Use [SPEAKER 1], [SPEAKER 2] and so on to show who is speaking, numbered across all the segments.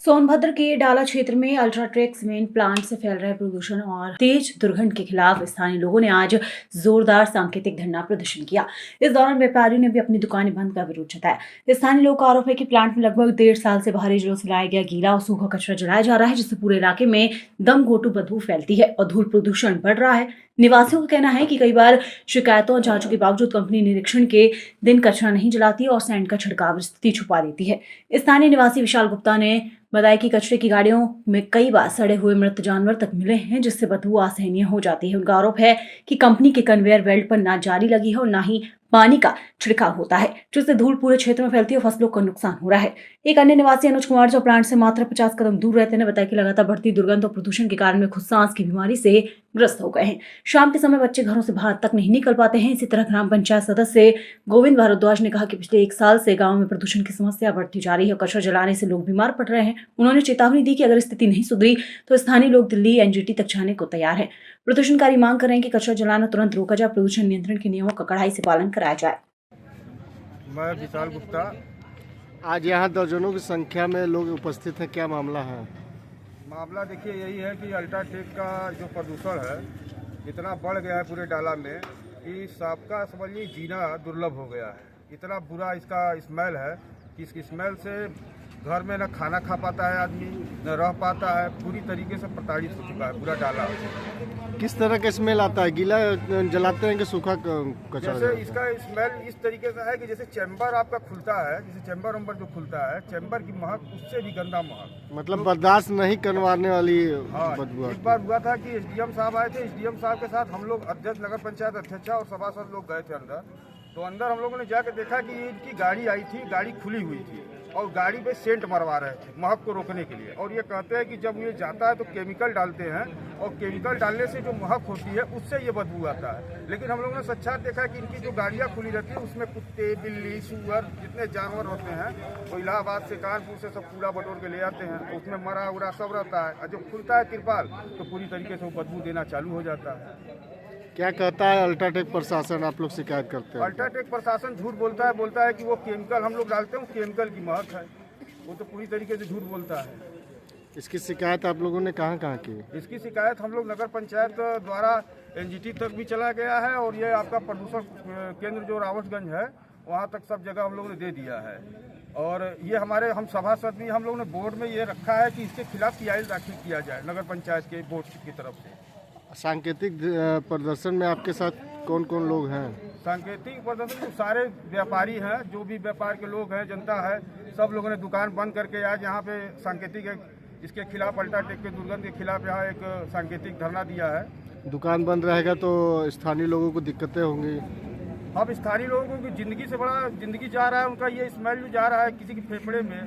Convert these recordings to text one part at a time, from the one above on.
[SPEAKER 1] सोनभद्र के डाला क्षेत्र में अल्ट्राटेक सीमेंट प्लांट से फैल रहे प्रदूषण और तेज दुर्गंध के खिलाफ स्थानीय लोगों ने आज जोरदार सांकेतिक धरना प्रदर्शन किया। इस दौरान व्यापारियों ने भी अपनी दुकानें बंद का विरोध जताया। स्थानीय लोगों का आरोप है कि प्लांट में लगभग 1.5 साल से बाहरी जलों से लाया गया गीला और सूखा कचरा जलाया जा रहा है, जिससे पूरे इलाके में दम घोटू बदबू फैलती है और धूल प्रदूषण बढ़ रहा है। निवासियों का कहना है कि कई बार शिकायतों और जांचों के बावजूद कंपनी निरीक्षण के दिन कचरा नहीं जलाती और सैंड का छिड़काव स्थिति छुपा देती है। स्थानीय निवासी विशाल गुप्ता ने बताया कि कचरे की गाड़ियों में कई बार सड़े हुए मृत जानवर तक मिले हैं, जिससे बदबू असहनीय हो जाती है। उनका आरोप है कि कंपनी के कन्वेयर बेल्ट पर ना जाली लगी है और ना ही पानी का छिड़काव होता है, जिससे धूल पूरे क्षेत्र में फैलती है और फसलों को नुकसान हो रहा है। एक अन्य निवासी अनुज कुमार, जो प्लांट से मात्र 50 कदम दूर रहते हैं, बताया कि लगातार बढ़ती दुर्गंध और प्रदूषण के कारण वे खुद सांस की बीमारी से ग्रस्त हो गए हैं। शाम के समय बच्चे घरों से बाहर तक नहीं निकल पाते हैं। इसी तरह ग्राम पंचायत सदस्य गोविंद भारद्वाज ने कहा कि पिछले 1 साल से गांव में प्रदूषण की समस्या बढ़ती जा रही है और कचरा जलाने से लोग बीमार पड़ रहे हैं। उन्होंने चेतावनी दी कि अगर स्थिति नहीं सुधरी तो स्थानीय लोग दिल्ली एनजीटी तक जाने को तैयार है। प्रदूषणकारी मांग कर रहे हैं कि कचरा जलाना तुरंत रोका जाए, प्रदूषण नियंत्रण के नियमों का कड़ाई से पालन कराया जाए।
[SPEAKER 2] मैं विशाल गुप्ता।
[SPEAKER 3] आज यहाँ दर्जनों की संख्या में लोग उपस्थित हैं, क्या मामला है?
[SPEAKER 2] मामला देखिए यही है कि अल्ट्राटेक का जो प्रदूषण है इतना बढ़ गया है पूरे डाला में कि सबका समझिए जीना दुर्लभ हो गया है। इतना बुरा इसका स्मेल है कि इसकी स्मेल से घर में न खाना खा पाता है आदमी, न रह पाता है। पूरी तरीके से प्रताड़ित हो चुका है पूरा डाला।
[SPEAKER 3] किस तरह का स्मेल आता है? गीला जलाते हैं कि सूखा कचरा?
[SPEAKER 2] जैसे इसका स्मेल इस तरीके से है कि जैसे चैम्बर आपका खुलता है, जैसे चैम्बर वम्बर जो खुलता है, चैम्बर की महक उससे भी गंदा महक,
[SPEAKER 3] मतलब बर्दाश्त नहीं करवाने वाली बदबू।
[SPEAKER 2] एक बार हुआ था कि एसडीएम साहब आए थे। एसडीएम साहब के साथ हम लोग अध्यक्ष, नगर पंचायत अध्यक्ष और सभासद लोग गए थे अंदर। तो अंदर हम लोगों ने जाकर देखा कि इनकी गाड़ी आई थी, गाड़ी खुली हुई थी और गाड़ी पे सेंट मरवा रहे थे महक को रोकने के लिए। और ये कहते हैं कि जब ये जाता है तो केमिकल डालते हैं और केमिकल डालने से जो महक होती है उससे ये बदबू आता है। लेकिन हम लोगों ने सच्चा देखा कि इनकी जो गाड़ियाँ खुली रहती है उसमें कुत्ते, बिल्ली, सूअर जितने जानवर होते हैं वो इलाहाबाद से, कानपुर से सब कूड़ा बटोर के ले आते हैं। तो उसमें मरा उरा सब रहता है और जब खुलता है तिरपाल तो पूरी तरीके से वो बदबू देना चालू हो जाता है।
[SPEAKER 3] क्या कहता है अल्ट्राटेक प्रशासन? आप लोग शिकायत करते हैं?
[SPEAKER 2] अल्ट्राटेक प्रशासन झूठ बोलता है कि वो केमिकल हम लोग डालते हैं, केमिकल की महक है। वो तो पूरी तरीके से झूठ बोलता है।
[SPEAKER 3] इसकी शिकायत आप लोगों ने कहाँ की?
[SPEAKER 2] इसकी शिकायत हम लोग नगर पंचायत द्वारा एनजीटी तक भी चला गया है और ये आपका प्रदूषण केंद्र जो रावतगंज है वहाँ तक सब जगह हम लोगों ने दे दिया है। और ये हमारे हम सभासद भी हम लोगों ने बोर्ड में ये रखा है कि इसके खिलाफ पीआईएल दाखिल किया जाए नगर पंचायत के बोर्ड की तरफ से।
[SPEAKER 3] सांकेतिक प्रदर्शन में आपके साथ कौन कौन लोग हैं?
[SPEAKER 2] सांकेतिक प्रदर्शन में सारे व्यापारी हैं, जो भी व्यापार के लोग हैं, जनता है, सब लोगों ने दुकान बंद करके आज यहाँ पे सांकेतिक इसके खिलाफ, अल्ट्राटेक के दुर्गंध के खिलाफ यहाँ एक सांकेतिक धरना दिया है। दुकान
[SPEAKER 3] बंद रहेगा तो स्थानीय लोगों को दिक्कतें होंगी।
[SPEAKER 2] अब स्थानीय लोगों की जिंदगी से बड़ा जिंदगी जा रहा है, उनका ये स्मेल भी जा रहा है, किसी के फेफड़े में,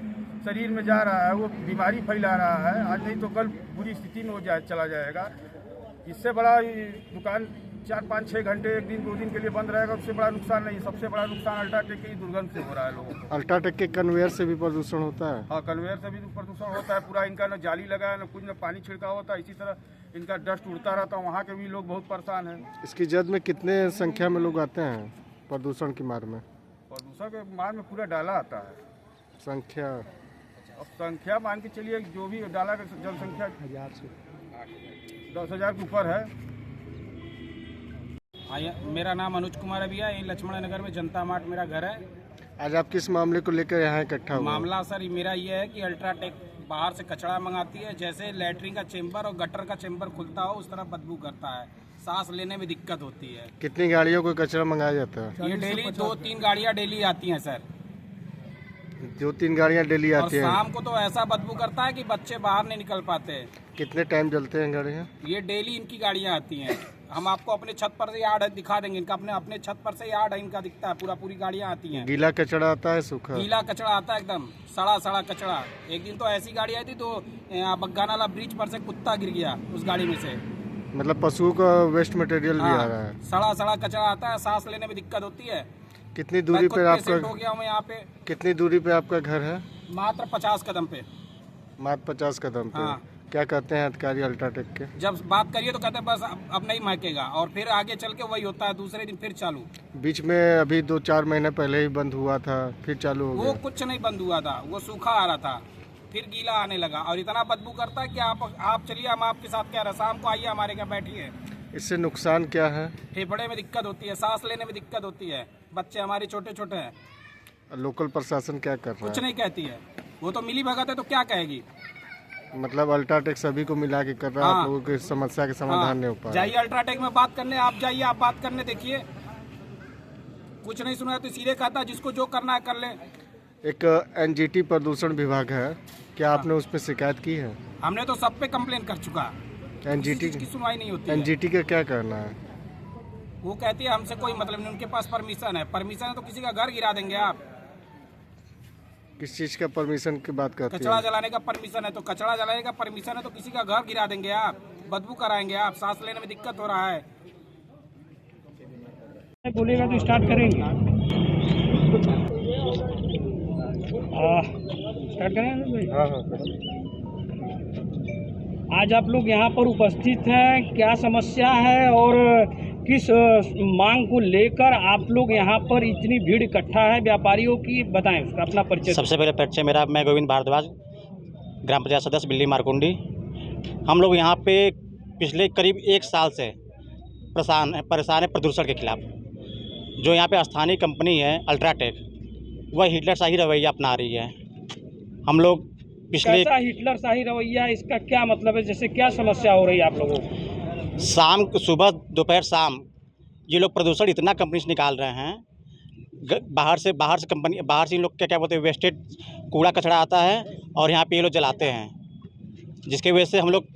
[SPEAKER 2] शरीर में जा रहा है, वो बीमारी फैला रहा है। आज नहीं तो कल बुरी स्थिति में वो चला जाएगा। इससे बड़ा दुकान 4, 5, 6 घंटे, 1 दिन 2 दिन के लिए बंद रहेगा, उससे बड़ा नुकसान नहीं। सबसे बड़ा नुकसान अल्ट्राटेक के दुर्गंध से हो रहा है लोगों को।
[SPEAKER 3] अल्ट्राटेक के कन्वेयर से भी प्रदूषण होता है?
[SPEAKER 2] हाँ, कन्वेयर से भी प्रदूषण होता है। पूरा इनका न जाली लगा है, न कुछ, न पानी छिड़काव होता है। इसी तरह इनका डस्ट उड़ता रहता है। वहाँ के भी लोग बहुत परेशान हैं।
[SPEAKER 3] इसकी जद में कितने संख्या में लोग आते हैं प्रदूषण की मार में?
[SPEAKER 2] प्रदूषण के मार में पूरा डाला आता है।
[SPEAKER 3] संख्या?
[SPEAKER 2] अब संख्या मान के चलिए, जो भी डाला का जनसंख्या 10,000 के ऊपर है।
[SPEAKER 4] हाँ, मेरा नाम अनुज कुमार है भैया। ये लक्ष्मण नगर में जनता मार्ट मेरा घर है।
[SPEAKER 3] आज आप किस मामले को लेकर यहाँ इकट्ठा हुए?
[SPEAKER 4] मामला सर मेरा ये है कि अल्ट्राटेक बाहर से कचरा मंगाती है। जैसे लैट्रिन का चेंबर और गटर का चेंबर खुलता हो उस तरह बदबू करता है, सांस लेने में दिक्कत होती है।
[SPEAKER 3] कितनी गाड़ियों को कचरा मंगाया जाता है?
[SPEAKER 4] ये डेली 2-3 गाड़ियाँ डेली आती हैं सर।
[SPEAKER 3] 2-3 गाड़ियाँ डेली आती हैं?
[SPEAKER 4] और शाम को तो ऐसा बदबू करता है कि बच्चे बाहर नहीं निकल पाते।
[SPEAKER 3] कितने टाइम जलते हैं गाड़ियाँ?
[SPEAKER 4] ये डेली इनकी गाड़ियाँ आती हैं। हम आपको अपने छत पर से यार्ड दिखा देंगे। इनका अपने छत पर से यार्ड है इनका दिखता है। पूरी गाड़ियाँ आती हैं।
[SPEAKER 3] गीला कचरा आता है? सूखा?
[SPEAKER 4] गीला कचरा आता है, एकदम सड़ा कचरा। एक दिन तो ऐसी गाड़ी आई थी तो बग्गानाला ब्रिज पर से कुत्ता गिर गया उस गाड़ी में से।
[SPEAKER 3] मतलब पशुओं का वेस्ट मटेरियल भी आ रहा है?
[SPEAKER 4] सड़ा कचरा आता है, सांस लेने में दिक्कत होती है।
[SPEAKER 3] कितनी दूरी पे आपका
[SPEAKER 4] हो गया हूँ यहाँ पे?
[SPEAKER 3] कितनी दूरी पे आपका घर है?
[SPEAKER 4] मात्र 50 कदम पे।
[SPEAKER 3] मात्र 50 कदम पे?
[SPEAKER 4] हाँ।
[SPEAKER 3] क्या कहते हैं अधिकारी अल्ट्राटेक के?
[SPEAKER 4] जब बात करिए तो कहते हैं बस अब नहीं महकेगा, और फिर आगे चल के वही होता है, दूसरे दिन फिर चालू।
[SPEAKER 3] बीच में अभी 2-4 महीने पहले ही बंद हुआ था, फिर चालू हो गया?
[SPEAKER 4] वो कुछ नहीं बंद हुआ था, वो सूखा आ रहा था। फिर गीला आने लगा और इतना बदबू करता है कि आप चलिए, हम आपके साथ कह रहे हैं, शाम को आइए हमारे यहाँ बैठिए।
[SPEAKER 3] इससे नुकसान क्या है?
[SPEAKER 4] फेफड़े में दिक्कत होती है, सांस लेने में दिक्कत होती है, बच्चे हमारे छोटे छोटे हैं।
[SPEAKER 3] लोकल प्रशासन क्या कर रहा
[SPEAKER 4] कुछ
[SPEAKER 3] है?
[SPEAKER 4] नहीं कहती है, वो तो मिली भगत है, तो क्या कहेगी।
[SPEAKER 3] मतलब अल्ट्राटेक सभी को मिला के कर रहा है,
[SPEAKER 4] हाँ।
[SPEAKER 3] आप लोगों की समस्या के समाधान नहीं हो पा रहा है।
[SPEAKER 4] जाइए अल्ट्राटेक में बात करने, आप जाइए, आप बात करने देखिए, कुछ नहीं सुना तो सीधे कहता है जिसको जो करना है कर ले।
[SPEAKER 3] एक एनजीटी प्रदूषण विभाग है, क्या आपने उस पर शिकायत की है?
[SPEAKER 4] हमने तो सब पे कंप्लेन कर चुका है,
[SPEAKER 3] एनजीटी
[SPEAKER 4] की सुनवाई नहीं होती है।
[SPEAKER 3] एनजीटी का क्या करना है?
[SPEAKER 4] वो कहती है हमसे कोई मतलब नहीं, उनके पास परमिशन है, परमिशन है तो किसी का घर गिरा देंगे आप।
[SPEAKER 3] किस चीज का परमिशन की बात करते
[SPEAKER 4] कचरा
[SPEAKER 3] हैं?
[SPEAKER 4] जलाने का परमिशन है तो कचरा जलाने का परमिशन है तो किसी का घर गिरा देंगे आप, बदबू कराएंगे आप, सांस लेने में दिक्कत हो रहा है।
[SPEAKER 5] बोलेगा तो स्टार्ट करेंगे। स्टार्ट करेंगे भाई।
[SPEAKER 3] हाँ।
[SPEAKER 5] आज आप लोग यहाँ पर उपस्थित हैं, क्या समस्या है और किस मांग को लेकर आप लोग यहाँ पर इतनी भीड़ इकट्ठा है व्यापारियों की, बताएं उसका अपना परिचय।
[SPEAKER 6] सबसे पहले परिचय मेरा, मैं गोविंद भारद्वाज, ग्राम पंचायत सदस्य बिल्ली मारकुंडी। हम लोग यहाँ पे पिछले करीब 1 साल से परेशान है प्रदूषण के खिलाफ। जो यहाँ पे स्थानीय कंपनी है अल्ट्राटेक, वह हिटलरशाही रवैया अपना रही है। हम लोग पिछले
[SPEAKER 5] कैसा हिटलरशाही रवैया, इसका क्या मतलब है? जैसे क्या समस्या हो रही है आप लोगों को?
[SPEAKER 6] शाम सुबह दोपहर शाम ये लोग प्रदूषण इतना कंपनी से निकाल रहे हैं, बाहर से कंपनी, बाहर से इन लोग क्या बोलते हैं, वेस्टेड कूड़ा कचरा आता है और यहाँ पे ये लोग जलाते हैं, जिसकी वजह से हम लोग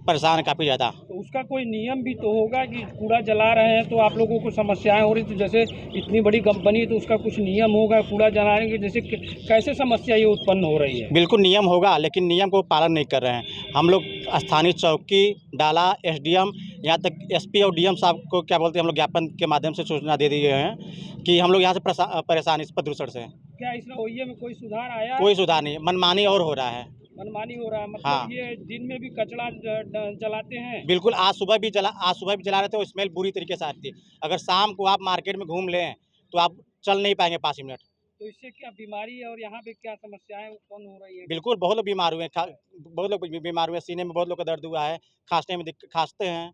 [SPEAKER 6] परेशान हैं काफ़ी ज़्यादा।
[SPEAKER 5] तो उसका कोई नियम भी तो होगा कि कूड़ा जला रहे हैं तो आप लोगों को समस्याएं हो रही, तो जैसे इतनी बड़ी कंपनी तो उसका कुछ नियम होगा कूड़ा जलाने के, जैसे कैसे समस्या ये उत्पन्न हो रही है?
[SPEAKER 6] बिल्कुल नियम होगा, लेकिन नियम को पालन नहीं कर रहे हैं। हम लोग स्थानीय चौकी, डाला, एसडीएम, यहाँ तक एसपी और डीएम साहब को क्या बोलते हैं, हम लोग ज्ञापन के माध्यम से सूचना दे दिए हैं कि हम लोग यहाँ से परेशान इस प्रदूषण से।
[SPEAKER 5] क्या इस रवैये में कोई सुधार आया?
[SPEAKER 6] कोई सुधार नहीं, मनमानी और हो रहा है।
[SPEAKER 5] मनमानी हो रहा है मतलब?
[SPEAKER 6] हाँ।
[SPEAKER 5] ये दिन में भी कचरा जलाते हैं?
[SPEAKER 6] बिल्कुल, आज सुबह भी जला रहे थे, वो स्मेल बुरी तरीके से आ रही थी। अगर शाम को आप मार्केट में घूम लें तो आप चल नहीं पाएंगे 5 मिनट।
[SPEAKER 5] तो इससे क्या बीमारी है और यहाँ पे क्या समस्याएं उत्पन्न हो रही है?
[SPEAKER 6] बिल्कुल, बहुत लोग बीमार हुए हैं, बहुत लोग बीमार हुए हैं, सीने में बहुत लोग का दर्द हुआ है, खांसते हैं।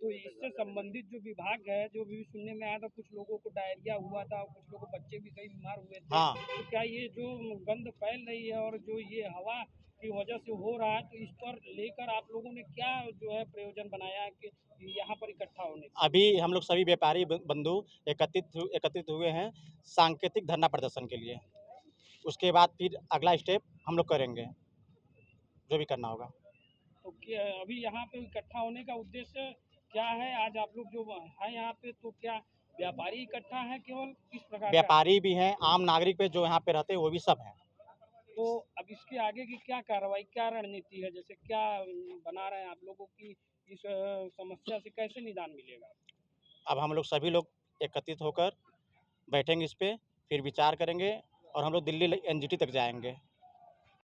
[SPEAKER 5] तो इससे संबंधित जो विभाग है, जो भी सुनने में आया था, कुछ लोगों को डायरिया हुआ था, कुछ लोगों बच्चे भी कई बीमार हुए थे।
[SPEAKER 6] हाँ।
[SPEAKER 5] तो क्या ये जो गंध फैल रही है और जो ये हवा की वजह से हो रहा है, तो इस पर लेकर आप लोगों ने क्या जो है प्रयोजन बनाया है कि यहाँ पर इकट्ठा होने?
[SPEAKER 6] अभी हम लोग सभी व्यापारी बंधु एकत्रित हुए हैं सांकेतिक धरना प्रदर्शन के लिए। उसके बाद फिर अगला स्टेप हम लोग करेंगे, जो भी करना होगा।
[SPEAKER 5] तो क्या अभी यहाँ पे इकट्ठा होने का उद्देश्य क्या है? आज आप लोग जो है यहाँ पे, तो क्या व्यापारी इकट्ठा है केवल, किस प्रकार का?
[SPEAKER 6] व्यापारी भी हैं, आम नागरिक पे जो यहाँ पे रहते हैं वो भी सब हैं।
[SPEAKER 5] तो अब इसके आगे की क्या कार्रवाई, क्या रणनीति है? जैसे क्या बना रहे हैं आप लोगों की, इस समस्या से कैसे निदान मिलेगा?
[SPEAKER 6] अब हम लोग सभी लोग एकत्रित होकर बैठेंगे इस पे, फिर विचार करेंगे और हम लोग दिल्ली एनजीटी तक जाएंगे।